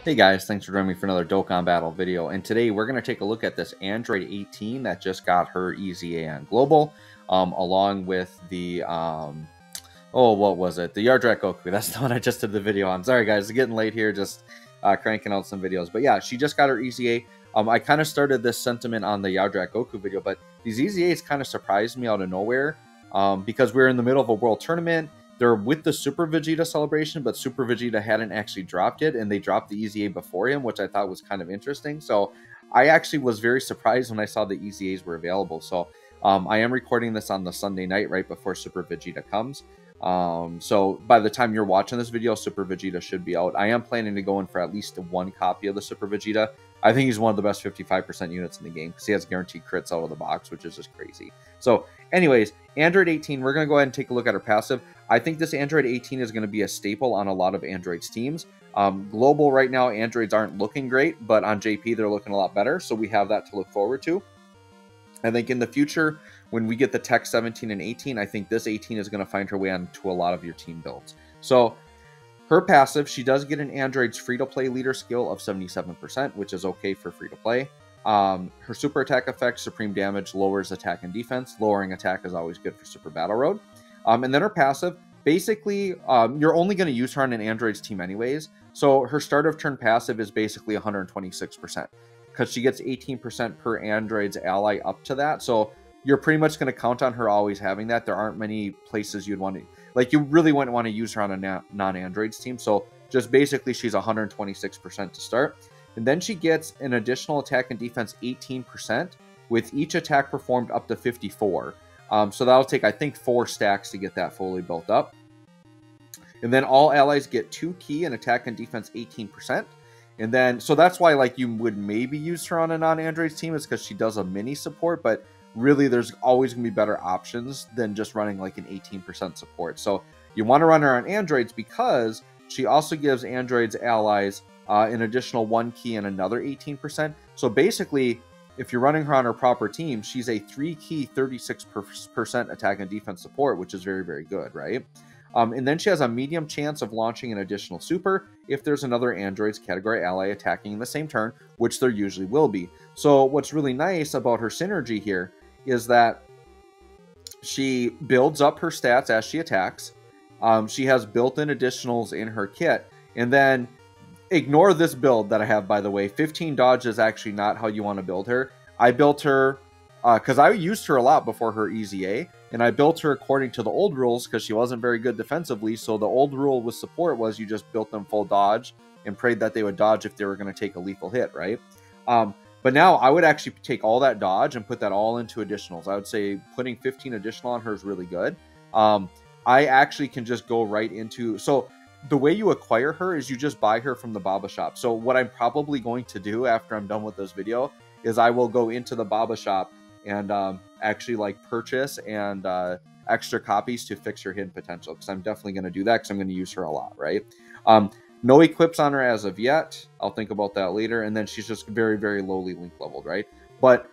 Hey guys, thanks for joining me for another Dokkan Battle video. And today we're going to take a look at this Android 18 that just got her EZA on Global, along with the, what was it? The Yardrat Goku. That's the one I just did the video on. Sorry guys, it's getting late here, just cranking out some videos. But yeah, she just got her EZA. I kind of started this sentiment on the Yardrat Goku video, but these EZAs kind of surprised me out of nowhere because we're in the middle of a world tournament. They're with the Super Vegeta celebration, but Super Vegeta hadn't actually dropped it, and they dropped the EZA before him, which I thought was kind of interesting. So I actually was very surprised when I saw the EZAs were available. So I am recording this on the Sunday night right before Super Vegeta comes. So by the time you're watching this video, Super Vegeta should be out. I am planning to go in for at least one copy of the Super Vegeta. I think he's one of the best 55% units in the game because he has guaranteed crits out of the box, which is just crazy. So anyways, Android 18, we're going to go ahead and take a look at her passive. I think this Android 18 is going to be a staple on a lot of Android's teams. Global right now, Androids aren't looking great, but on JP, they're looking a lot better. So we have that to look forward to. I think in the future, when we get the Tech 17 and 18, I think this 18 is going to find her way onto a lot of your team builds. So her passive, she does get an Android's free-to-play leader skill of 77%, which is okay for free-to-play. Her super attack effect, supreme damage, lowers attack and defense. Lowering attack is always good for Super Battle Road. And then her passive, basically, you're only going to use her on an Android's team anyways. So her start of turn passive is basically 126%. Because she gets 18% per Android's ally up to that. So you're pretty much going to count on her always having that. There aren't many places you'd want to, like, you really wouldn't want to use her on a non-Androids team. So just basically she's 126% to start. And then she gets an additional attack and defense 18% with each attack performed up to 54. So that'll take, I think, 4 stacks to get that fully built up. And then all allies get 2 key and attack and defense 18%. And then, so that's why, like, you would maybe use her on a non-Androids team, is because she does a mini support, but really there's always going to be better options than just running like an 18% support. So you want to run her on Androids because she also gives Androids allies an additional 1 key and another 18%. So basically, if you're running her on her proper team, she's a 3 key, 36% attack and defense support, which is very, very good, right? And then she has a medium chance of launching an additional super if there's another Androids category ally attacking in the same turn, which there usually will be. So what's really nice about her synergy here is that she builds up her stats as she attacks. She has built-in additionals in her kit. And then ignore this build that I have, by the way. 15 dodge is actually not how you want to build her. I built her because I used her a lot before her EZA, and I built her according to the old rules because she wasn't very good defensively. So the old rule with support was you just built them full dodge and prayed that they would dodge if they were going to take a lethal hit, right? But now I would actually take all that dodge and put that all into additionals. I would say putting 15 additional on her is really good. I actually can just go right into... So the way you acquire her is you just buy her from the Baba shop. So what I'm probably going to do after I'm done with this video is I will go into the Baba shop and actually like purchase and extra copies to fix her hidden potential, because I'm definitely going to do that because I'm going to use her a lot, right? No equips on her as of yet. I'll think about that later. And then she's just very, very lowly link leveled, right? But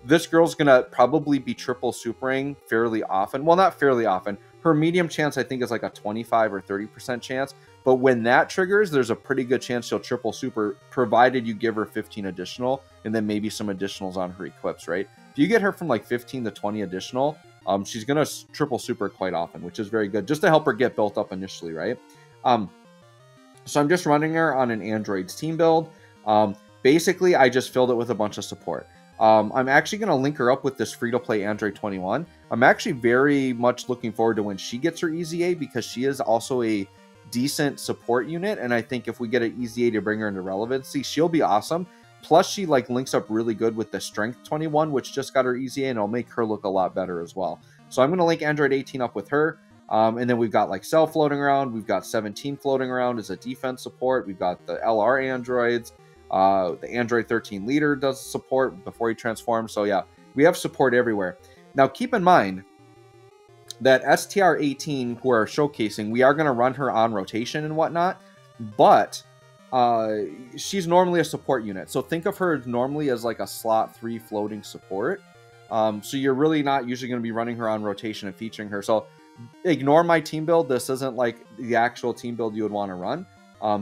this girl's going to probably be triple supering fairly often. Well, not fairly often. Her medium chance, I think, is like a 25 or 30% chance. But when that triggers, there's a pretty good chance she'll triple super, provided you give her 15 additional and then maybe some additionals on her equips, right? If you get her from like 15 to 20 additional, she's going to triple super quite often, which is very good, just to help her get built up initially, right? So I'm just running her on an Android's team build. Basically, I just filled it with a bunch of support. I'm actually going to link her up with this free-to-play Android 21. I'm actually very much looking forward to when she gets her EZA, because she is also a decent support unit, and I think if we get an EZA to bring her into relevancy, she'll be awesome. Plus, she like links up really good with the Strength 21, which just got her EZA, and it'll make her look a lot better as well. So I'm going to link Android 18 up with her. And then we've got like Cell floating around. We've got 17 floating around as a defense support. We've got the LR androids. The Android 13 leader does support before he transforms. So yeah, we have support everywhere. Now keep in mind that STR 18, who are showcasing, we are going to run her on rotation and whatnot, but she's normally a support unit. So think of her normally as like a slot 3 floating support. So you're really not usually going to be running her on rotation and featuring her. So ignore my team build. This isn't like the actual team build you would want to run.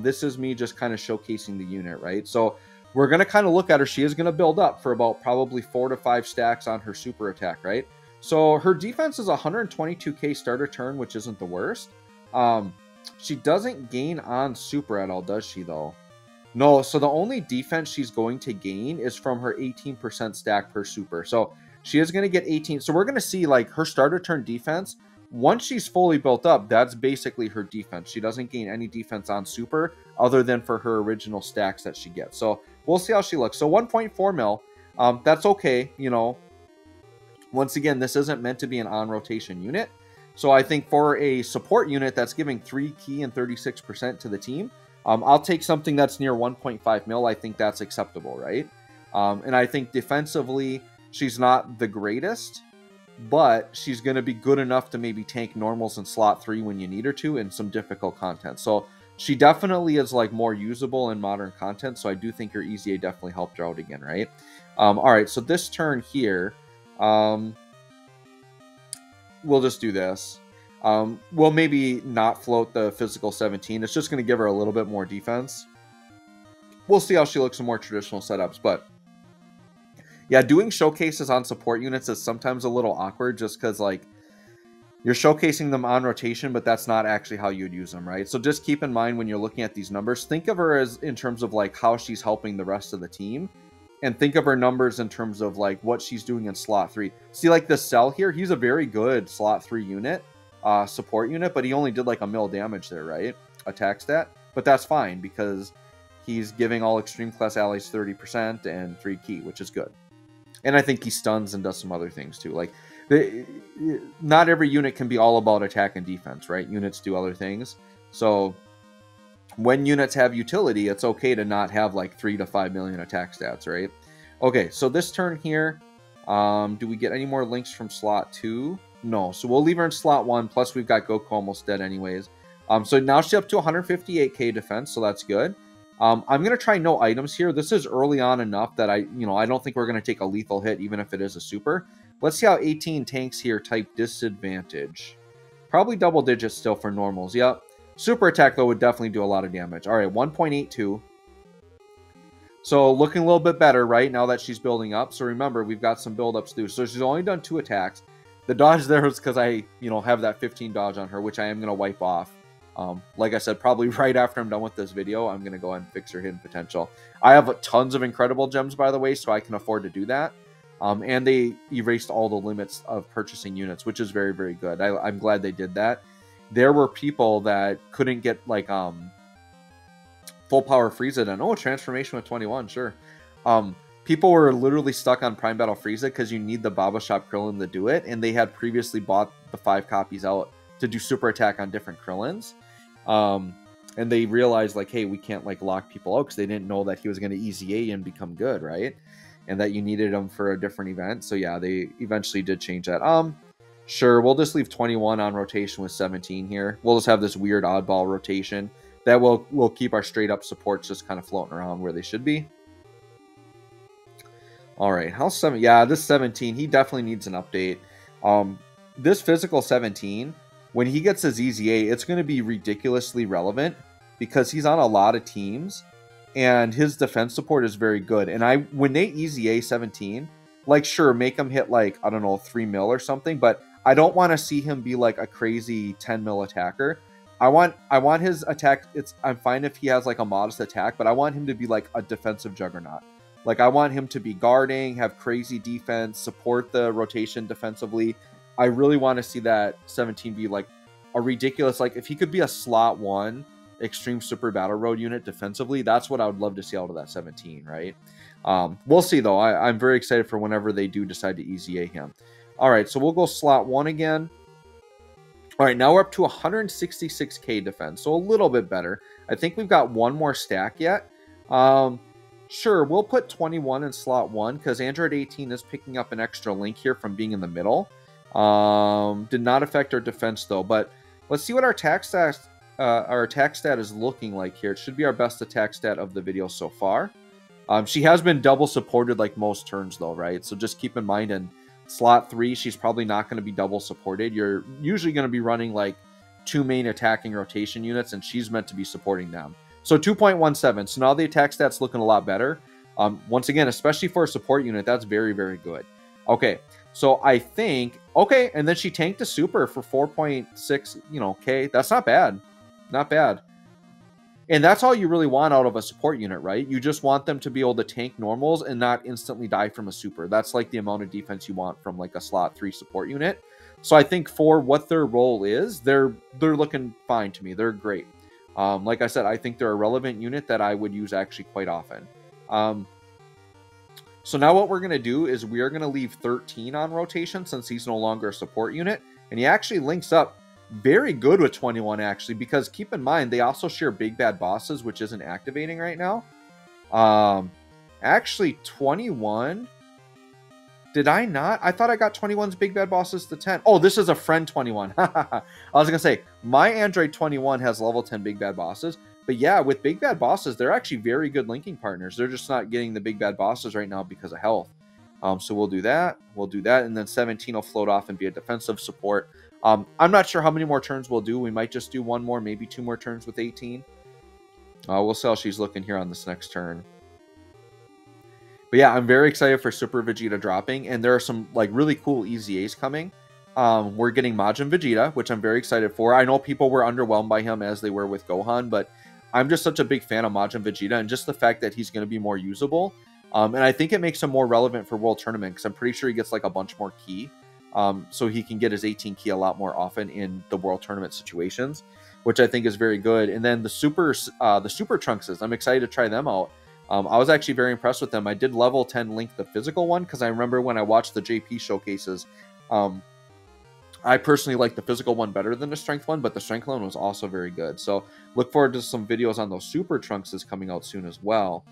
This is me just kind of showcasing the unit, right? So we're going to kind of look at her. She is going to build up for about probably 4 to 5 stacks on her super attack, right? So her defense is 122k starter turn, which isn't the worst. She doesn't gain on super at all, does she, though? No, so the only defense she's going to gain is from her 18% stack per super. So she is going to get 18. So we're going to see, like, her starter turn defense. Once she's fully built up, that's basically her defense. She doesn't gain any defense on super other than for her original stacks that she gets. So we'll see how she looks. So 1.4 mil, that's okay. You know, once again, this isn't meant to be an on-rotation unit. So I think for a support unit that's giving 3 key and 36% to the team, I'll take something that's near 1.5 mil. I think that's acceptable, right? And I think defensively, she's not the greatest, but she's going to be good enough to maybe tank normals in slot 3 when you need her to in some difficult content. So she definitely is like more usable in modern content. So I do think her EZA definitely helped her out again, right? All right, so this turn here, we'll just do this. We'll maybe not float the physical 17. It's just going to give her a little bit more defense. We'll see how she looks in more traditional setups, but yeah, doing showcases on support units is sometimes a little awkward just because, like, you're showcasing them on rotation, but that's not actually how you'd use them, right? So just keep in mind when you're looking at these numbers, think of her as in terms of, like, how she's helping the rest of the team, and think of her numbers in terms of, like, what she's doing in slot 3. See, like, the Cell here, he's a very good slot 3 unit, support unit, but he only did, like, a mil damage there, right? Attack stat. But that's fine because he's giving all extreme class allies 30% and 3 key, which is good. And I think he stuns and does some other things too. Like, not every unit can be all about attack and defense, right? Units do other things. So when units have utility, it's okay to not have like 3 to 5 million attack stats, right? Okay, so this turn here, do we get any more links from slot 2? No, so we'll leave her in slot 1, plus we've got Goku almost dead anyways. So now she's up to 158k defense, so that's good. I'm going to try no items here. This is early on enough that I don't think we're going to take a lethal hit, even if it is a super. Let's see how 18 tanks here type disadvantage. Probably double digits still for normals. Yep. Super attack, though, would definitely do a lot of damage. All right, 1.82. So looking a little bit better, right, now that she's building up. So remember, we've got some build-ups to do. So she's only done 2 attacks. The dodge there is because I, have that 15 dodge on her, which I am going to wipe off. Like I said, probably right after I'm done with this video, I'm going to go ahead and fix her hidden potential. I have tons of incredible gems, by the way, so I can afford to do that. And they erased all the limits of purchasing units, which is very, very good. I'm glad they did that. There were people that couldn't get, like, full power Frieza done. Oh, transformation with 21, sure. People were literally stuck on Prime Battle Frieza because you need the Baba Shop Krillin to do it, and they had previously bought the 5 copies out to do super attack on different Krillins. And they realized, like, hey, we can't, like, lock people out because they didn't know that he was going to EZA and become good, right? And that you needed him for a different event. So yeah, they eventually did change that. Sure, we'll just leave 21 on rotation with 17 here. We'll just have this weird oddball rotation that will keep our straight up supports just kind of floating around where they should be. All right, how's 7? Yeah, this 17, he definitely needs an update. This physical 17, when he gets his EZA, it's going to be ridiculously relevant because he's on a lot of teams and his defense support is very good. And when they EZA 17, like, sure, make him hit, like, I don't know, 3 mil or something, but I don't want to see him be like a crazy 10 mil attacker. I want his attack. I'm fine if he has like a modest attack, but I want him to be like a defensive juggernaut. Like, I want him to be guarding, have crazy defense, support the rotation defensively. I really want to see that 17 be like a ridiculous, like, if he could be a slot 1 extreme super battle road unit defensively, that's what I would love to see out of that 17, right? We'll see though. I'm very excited for whenever they do decide to EZA him. All right, so we'll go slot 1 again. All right, now we're up to 166k defense, so a little bit better. I think we've got one more stack yet. Sure, we'll put 21 in slot 1 because Android 18 is picking up an extra link here from being in the middle. Did not affect our defense though, but let's see what our attack stat is looking like here. It should be our best attack stat of the video so far. She has been double supported like most turns though, right? So just keep in mind in slot 3, she's probably not going to be double supported. You're usually going to be running like 2 main attacking rotation units, and she's meant to be supporting them. So 2.17. So now the attack stat's looking a lot better. Once again, especially for a support unit, that's very, very good. Okay, so I think, okay, and then she tanked a super for 4.6, you know, K. That's not bad. Not bad. And that's all you really want out of a support unit, right? You just want them to be able to tank normals and not instantly die from a super. That's like the amount of defense you want from like a slot 3 support unit. So I think for what their role is, they're looking fine to me. They're great. Like I said, I think they're a relevant unit that I would use actually quite often. So now what we're going to do is we are going to leave 13 on rotation since he's no longer a support unit. And he actually links up very good with 21 actually, because keep in mind, they also share Big Bad Bosses, which isn't activating right now. Actually 21, did I not? I thought I got 21's Big Bad Bosses to 10. Oh, this is a friend 21. I was gonna say, my Android 21 has level 10 Big Bad Bosses, but yeah, with Big Bad Bosses, they're actually very good linking partners. They're just not getting the Big Bad Bosses right now because of health. So we'll do that, and then 17 will float off and be a defensive support. I'm not sure how many more turns we'll do. We might just do one more, maybe 2 more turns with 18. We'll see how she's looking here on this next turn. But yeah, I'm very excited for Super Vegeta dropping, and there are some like really cool EZAs coming. We're getting Majin Vegeta, which I'm very excited for. I know people were underwhelmed by him as they were with Gohan, but I'm just such a big fan of Majin Vegeta, and just the fact that he's going to be more usable. And I think it makes him more relevant for World Tournament, because I'm pretty sure he gets like a bunch more ki. So he can get his 18 ki a lot more often in the World Tournament situations, which I think is very good. And then the Super Trunkses, I'm excited to try them out. I was actually very impressed with them. I did level 10 Link the physical one, because I remember when I watched the JP showcases, I personally like the physical one better than the strength one, but the strength one was also very good. So look forward to some videos on those Super Trunkses coming out soon as well.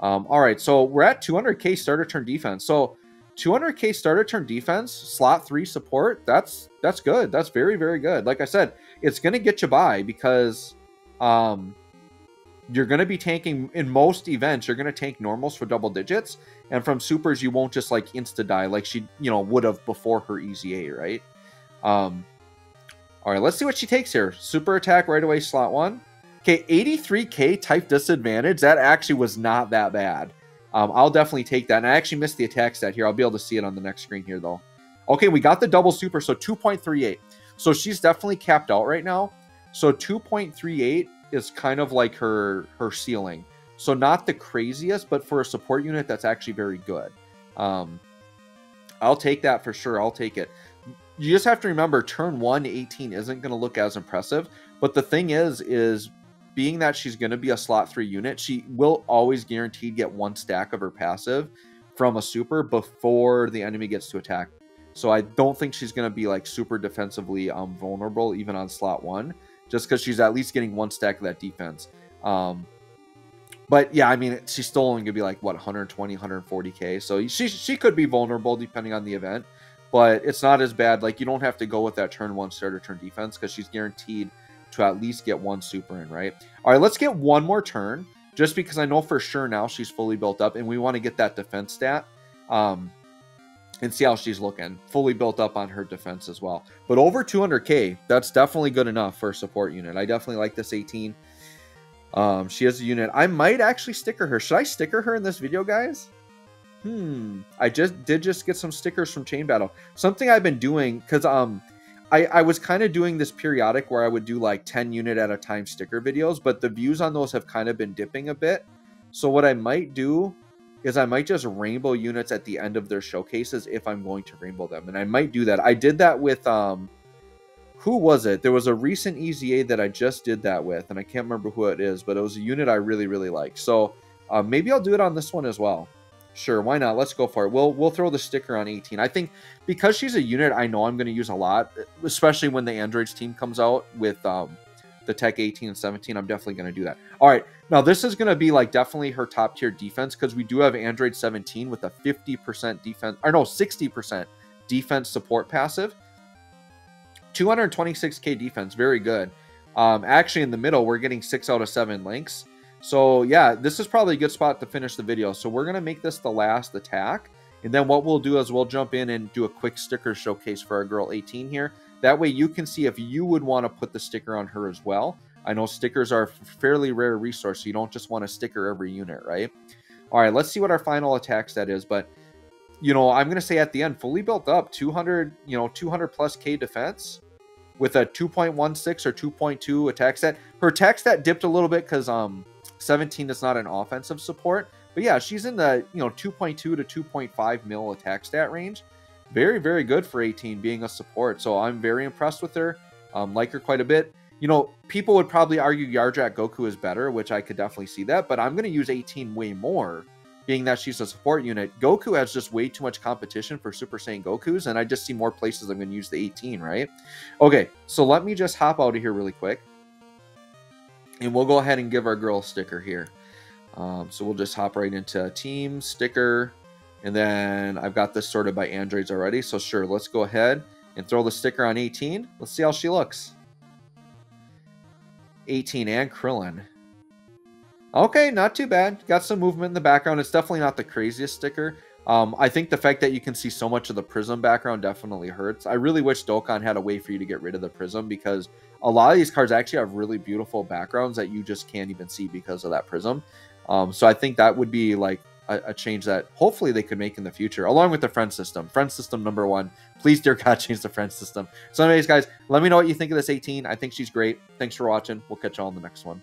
All right, so we're at 200k starter turn defense. So 200k starter turn defense, slot 3 support, that's good. That's very, very good. Like I said, it's going to get you by, because you're going to be tanking, in most events, you're going to tank normals for double digits, and from supers, you won't just like insta-die like she, you know, would have before her EZA, right? All right, let's see what she takes here. Super attack right away, slot 1. Okay, 83k type disadvantage. That actually was not that bad. I'll definitely take that. And I actually missed the attack stat here. I'll be able to see it on the next screen here, though. Okay, we got the double super, so 2.38. So she's definitely capped out right now. So 2.38 is kind of like her ceiling. So not the craziest, but for a support unit, that's actually very good. I'll take that for sure. I'll take it. You just have to remember, turn 1, 18 isn't going to look as impressive. But the thing is being that she's going to be a slot 3 unit, she will always guaranteed get 1 stack of her passive from a super before the enemy gets to attack. So I don't think she's going to be like super defensively vulnerable even on slot 1, just because she's at least getting 1 stack of that defense. But yeah, I mean, she's still only going to be like, what, 120, 140k. So she could be vulnerable depending on the event, but it's not as bad. Like, you don't have to go with that turn 1 starter turn defense, because she's guaranteed to at least get 1 super in, right? All right, let's get 1 more turn, just because I know for sure now she's fully built up, and we want to get that defense stat and see how she's looking. Fully built up on her defense as well. But over 200k, that's definitely good enough for a support unit. I definitely like this 18. She has a unit. I might actually sticker her. Should I sticker her in this video, guys? I did get some stickers from Chain Battle. Something I've been doing, because I was kind of doing this periodic where I would do like 10 unit at a time sticker videos, but the views on those have kind of been dipping a bit. So what I might do is I might just rainbow units at the end of their showcases if I'm going to rainbow them. And I might do that. I did that with, who was it? There was a recent EZA that I just did that with, and I can't remember who it is, but it was a unit I really, really liked. So maybe I'll do it on this one as well. Sure, why not? Let's go for it. We'll throw the sticker on 18. I think because she's a unit I know I'm going to use a lot, especially when the Androids team comes out with the Tech 18 and 17, I'm definitely going to do that. All right, now this is going to be like definitely her top tier defense, because we do have Android 17 with a 50% defense, or no, 60% defense support passive. 226k defense, very good. Actually, in the middle, we're getting 6 out of 7 links. So yeah, this is probably a good spot to finish the video. So we're going to make this the last attack. And then what we'll do is we'll jump in and do a quick sticker showcase for our girl 18 here. That way you can see if you would want to put the sticker on her as well. I know stickers are a fairly rare resource, so you don't just want to sticker every unit, right? All right, let's see what our final attack stat is. But, you know, I'm going to say at the end, fully built up, 200, you know, 200 plus K defense with a 2.16 or 2.2 attack stat. Her attack stat dipped a little bit because 17 is not an offensive support. But yeah, she's in the, you know, 2.2 to 2.5 mil attack stat range. Very, very good for 18 being a support. So I'm very impressed with her. Like her quite a bit. You know, people would probably argue Yardrat Goku is better, which I could definitely see that. But I'm going to use 18 way more, being that she's a support unit. Goku has just way too much competition for Super Saiyan Gokus, and I just see more places I'm going to use the 18, right? Okay, so let me just hop out of here really quick. And we'll go ahead and give our girl a sticker here. So we'll just hop right into team, sticker, and then I've got this sorted by androids already. So sure, let's go ahead and throw the sticker on 18. Let's see how she looks. 18 and Krillin. Okay, not too bad. Got some movement in the background. It's definitely not the craziest sticker. I think the fact that you can see so much of the prism background definitely hurts. I really wish Dokkan had a way for you to get rid of the prism, because a lot of these cards actually have really beautiful backgrounds that you just can't even see because of that prism. So I think that would be like a change that hopefully they could make in the future, along with the friend system. Friend system #1. Please, dear God, change the friend system. So anyways, guys, let me know what you think of this 18. I think she's great. Thanks for watching. We'll catch you all in the next one.